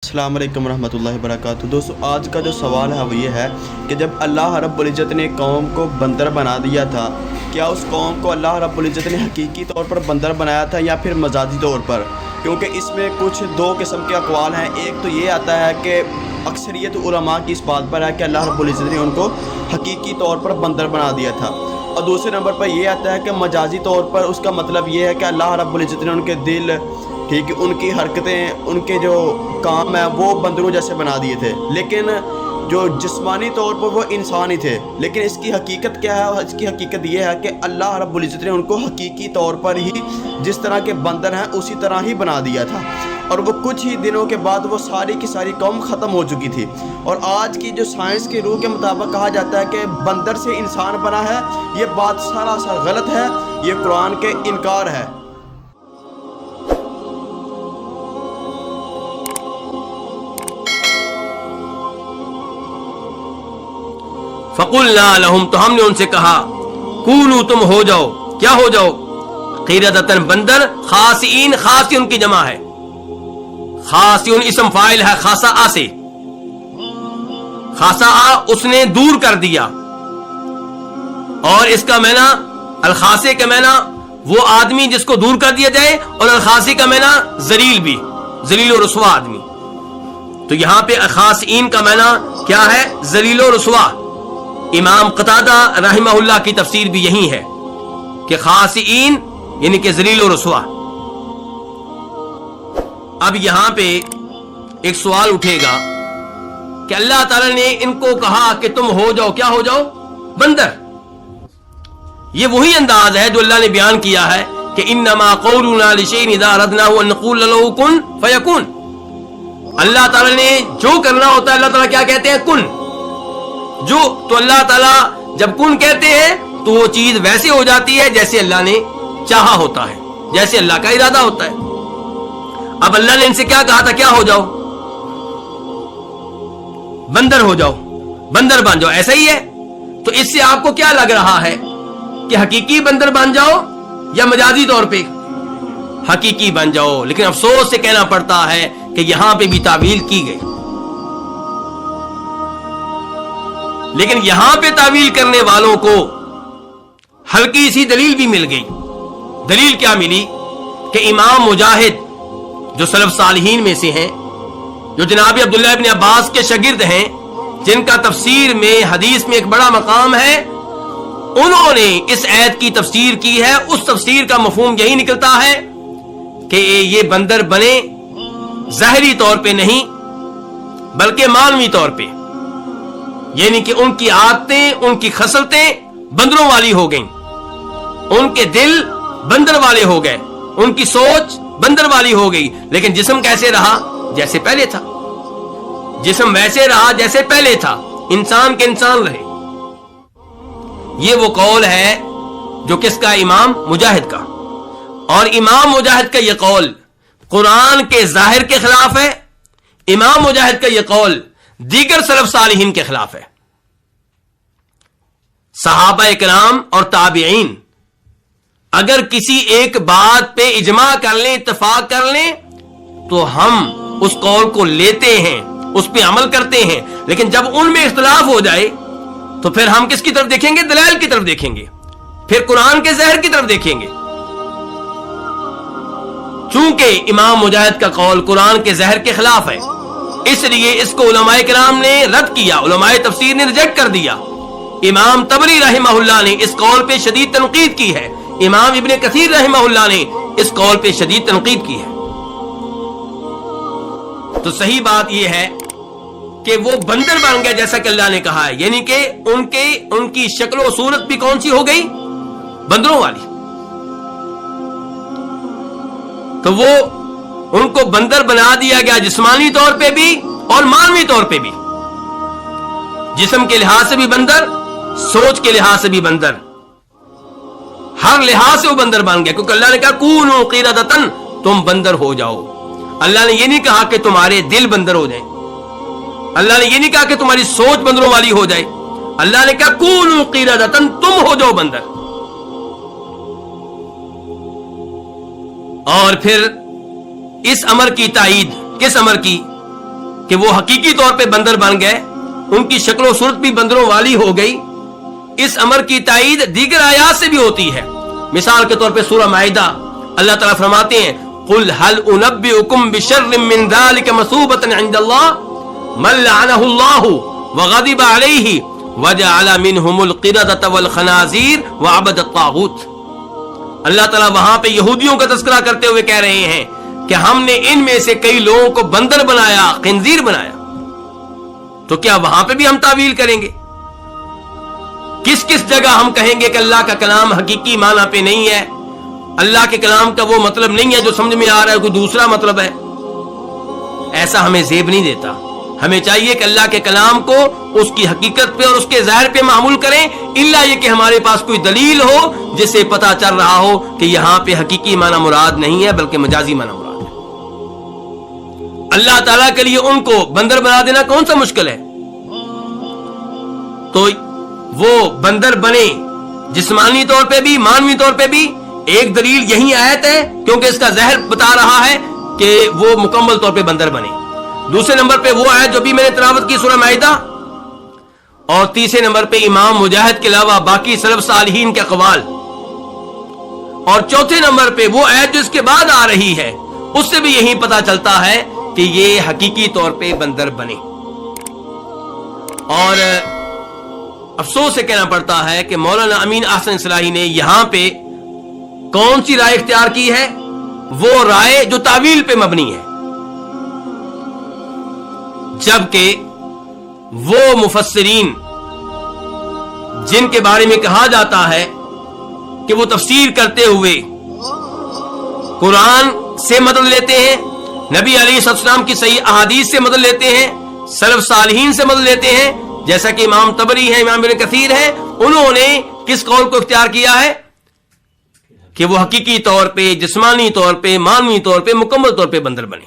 السلام علیکم ورحمۃ اللہ وبرکاتہ۔ دوستو آج کا جو سوال ہے وہ یہ ہے کہ جب اللہ رب العزت نے قوم کو بندر بنا دیا تھا، کیا اس قوم کو اللہ رب العزت نے حقیقی طور پر بندر بنایا تھا یا پھر مجازی طور پر؟ کیونکہ اس میں کچھ دو قسم کے اقوال ہیں۔ ایک تو یہ آتا ہے کہ اکثریت علماء کی اس بات پر ہے کہ اللہ رب العزت نے ان کو حقیقی طور پر بندر بنا دیا تھا، اور دوسرے نمبر پر یہ آتا ہے کہ مجازی طور پر اس کا مطلب یہ ہے کہ اللہ رب العزت نے ان کے دل، ٹھیک ہے، ان کی حرکتیں، ان کے جو کام ہیں وہ بندروں جیسے بنا دیے تھے، لیکن جو جسمانی طور پر وہ انسان ہی تھے۔ لیکن اس کی حقیقت کیا ہے؟ اس کی حقیقت یہ ہے کہ اللہ رب العزت نے ان کو حقیقی طور پر ہی جس طرح کے بندر ہیں اسی طرح ہی بنا دیا تھا، اور وہ کچھ ہی دنوں کے بعد وہ ساری کی ساری قوم ختم ہو چکی تھی۔ اور آج کی جو سائنس کی روح کے مطابق کہا جاتا ہے کہ بندر سے انسان بنا ہے، یہ بات سراسر غلط ہے، یہ قرآن کے انکار ہے۔ فَقُلْنَا لَهُمْ، تو ہم نے ان سے کہا، کونوا، تم ہو جاؤ، کیا ہو جاؤ؟ قِرَدَةً، بندر، خاسئین، خاسئین کی جمع ہے، خاسئین اسم فاعل ہے خاسئ سے، خاسئ اس نے دور کر دیا، اور اس کا معنی الخاسئ کا معنی وہ آدمی جس کو دور کر دیا جائے، اور الخاسئ کا معنی ذلیل بھی، ذلیل و رسوا آدمی۔ تو یہاں پہ خاسئین کا معنی کیا ہے؟ ذلیل و رسوا۔ امام قتادہ رحمہ اللہ کی تفسیر بھی یہی ہے کہ خاسئین یعنی کہ ذلیل و رسوا۔ اب یہاں پہ ایک سوال اٹھے گا کہ اللہ تعالی نے ان کو کہا کہ تم ہو جاؤ، کیا ہو جاؤ؟ بندر۔ یہ وہی انداز ہے جو اللہ نے بیان کیا ہے کہ انما قولنا لشیء اذا اردناه ان نقول له کن فیکون۔ اللہ تعالی نے جو کرنا ہوتا ہے اللہ تعالی کیا کہتے ہیں؟ کن۔ جو تو اللہ تعالیٰ جب کن کہتے ہیں تو وہ چیز ویسے ہو جاتی ہے جیسے اللہ نے چاہا ہوتا ہے، جیسے اللہ کا ارادہ ہوتا ہے۔ اب اللہ نے ان سے کیا کہا تھا؟ کیا ہو جاؤ؟ بندر ہو جاؤ، بندر بن جاؤ، ایسا ہی ہے۔ تو اس سے آپ کو کیا لگ رہا ہے کہ حقیقی بندر بن جاؤ یا مجازی طور پہ؟ حقیقی بن جاؤ۔ لیکن افسوس سے کہنا پڑتا ہے کہ یہاں پہ بھی تعویل کی گئی، لیکن یہاں پہ تعویل کرنے والوں کو ہلکی سی دلیل بھی مل گئی۔ دلیل کیا ملی؟ کہ امام مجاہد جو سلف صالحین میں سے ہیں، جو جناب عبداللہ ابن عباس کے شاگرد ہیں، جن کا تفسیر میں حدیث میں ایک بڑا مقام ہے، انہوں نے اس آیت کی تفسیر کی ہے۔ اس تفسیر کا مفہوم یہی نکلتا ہے کہ یہ بندر بنے ظاہری طور پہ نہیں بلکہ معنوی طور پہ، یعنی کہ ان کی عادتیں، ان کی خصلتیں بندروں والی ہو گئیں، ان کے دل بندر والے ہو گئے، ان کی سوچ بندر والی ہو گئی، لیکن جسم کیسے رہا؟ جیسے پہلے تھا۔ جسم ویسے رہا جیسے پہلے تھا، انسان کے انسان رہے۔ یہ وہ قول ہے جو کس کا؟ امام مجاہد کا۔ اور امام مجاہد کا یہ قول قرآن کے ظاہر کے خلاف ہے، امام مجاہد کا یہ قول دیگر سلف صالحین کے خلاف ہے۔ صحابہ کرام اور تابعین اگر کسی ایک بات پہ اجماع کر لیں، اتفاق کر لیں، تو ہم اس قول کو لیتے ہیں، اس پہ عمل کرتے ہیں۔ لیکن جب ان میں اختلاف ہو جائے تو پھر ہم کس کی طرف دیکھیں گے؟ دلائل کی طرف دیکھیں گے، پھر قرآن کے ظاہر کی طرف دیکھیں گے۔ چونکہ امام مجاہد کا قول قرآن کے ظاہر کے خلاف ہے، اس لیے اس کو علماء کرام نے رد کیا، علماء تفسیر نے ریجیکٹ کر دیا۔ امام طبری رحمہ اللہ نے اس قول پہ شدید تنقید کی ہے، امام ابن کثیر رحمہ اللہ نے اس قول پہ شدید تنقید کی ہے۔ تو صحیح بات یہ ہے کہ وہ بندر بن گیا جیسا کہ اللہ نے کہا ہے، یعنی کہ ان کی شکل و صورت بھی کون سی ہو گئی؟ بندروں والی۔ تو وہ ان کو بندر بنا دیا گیا، جسمانی طور پہ بھی اور معنوی طور پہ بھی، جسم کے لحاظ سے بھی بندر، سوچ کے لحاظ سے بھی بندر، ہر لحاظ سے وہ بندر بن گیا، کیونکہ اللہ نے کہا کونوا قردۃ، تم بندر ہو جاؤ۔ اللہ نے یہ نہیں کہا کہ تمہارے دل بندر ہو جائیں، اللہ نے یہ نہیں کہا کہ تمہاری سوچ بندروں والی ہو جائے، اللہ نے کہا کونوا قردۃ، تم ہو جاؤ بندر۔ اور پھر اس امر کی تائید، کس امر کی؟ کہ وہ حقیقی طور پہ بندر بن گئے, ان کی شکل و صورت بھی بندروں والی ہو گئی, اس امر کی تائید دیگر آیات سے بھی ہوتی ہے. مثال کے طور پہ سورہ مائدہ اللہ تعالیٰ فرماتے ہیں قل هل انبئکم بشر من ذلک مثوبۃ عند اللہ من لعنہ اللہ وغضب علیہ وجعل منہم القردۃ والخنازیر وعبد الطاغوت. اللہ تعالیٰ وہاں پہ یہودیوں کا تذکرہ کرتے ہوئے کہہ رہے ہیں کہ ہم نے ان میں سے کئی لوگوں کو بندر بنایا, خنزیر بنایا. تو کیا وہاں پہ بھی ہم تعویل کریں گے؟ کس کس جگہ ہم کہیں گے کہ اللہ کا کلام حقیقی معنی پہ نہیں ہے, اللہ کے کلام کا وہ مطلب نہیں ہے جو سمجھ میں آ رہا ہے, کوئی دوسرا مطلب ہے؟ ایسا ہمیں زیب نہیں دیتا. ہمیں چاہیے کہ اللہ کے کلام کو اس کی حقیقت پہ اور اس کے ظاہر پہ معمول کریں, الا یہ کہ ہمارے پاس کوئی دلیل ہو جس سے پتہ چل رہا ہو کہ یہاں پہ حقیقی معنی مراد نہیں ہے بلکہ مجازی معنی مراد ہے. اللہ تعالیٰ کے لیے ان کو بندر بنا دینا کون سا مشکل ہے؟ تو وہ بندر بنے جسمانی طور پہ بھی مانوی طور پہ بھی, ایک دلیل یہی آیت ہے کیونکہ اس کا ظاہر بتا رہا ہے کہ وہ مکمل طور پہ بندر بنے. دوسرے نمبر پہ وہ آیت جو بھی میں نے تلاوت کی سورہ مائدہ, اور تیسرے نمبر پہ امام مجاہد کے علاوہ باقی سلف صالحین کے اقوال, اور چوتھے نمبر پہ وہ آیت جو اس کے بعد آ رہی ہے, اس سے بھی یہی پتا چلتا ہے کہ یہ حقیقی طور پہ بندر بنے. اور افسوس سے کہنا پڑتا ہے کہ مولانا امین احسن اصلاحی نے یہاں پہ کون سی رائے اختیار کی ہے؟ وہ رائے جو تعویل پہ مبنی ہے, جبکہ وہ مفسرین جن کے بارے میں کہا جاتا ہے کہ وہ تفسیر کرتے ہوئے قرآن سے مدد لیتے ہیں, نبی علیہ السلام کی صحیح احادیث سے مدد لیتے ہیں, سلف صالحین سے مدد لیتے ہیں, جیسا کہ امام طبری ہے, امام ابن کثیر ہے, انہوں نے کس قول کو اختیار کیا ہے کہ وہ حقیقی طور پہ, جسمانی طور پہ, مانوی طور پہ, مکمل طور پہ بندر بنے.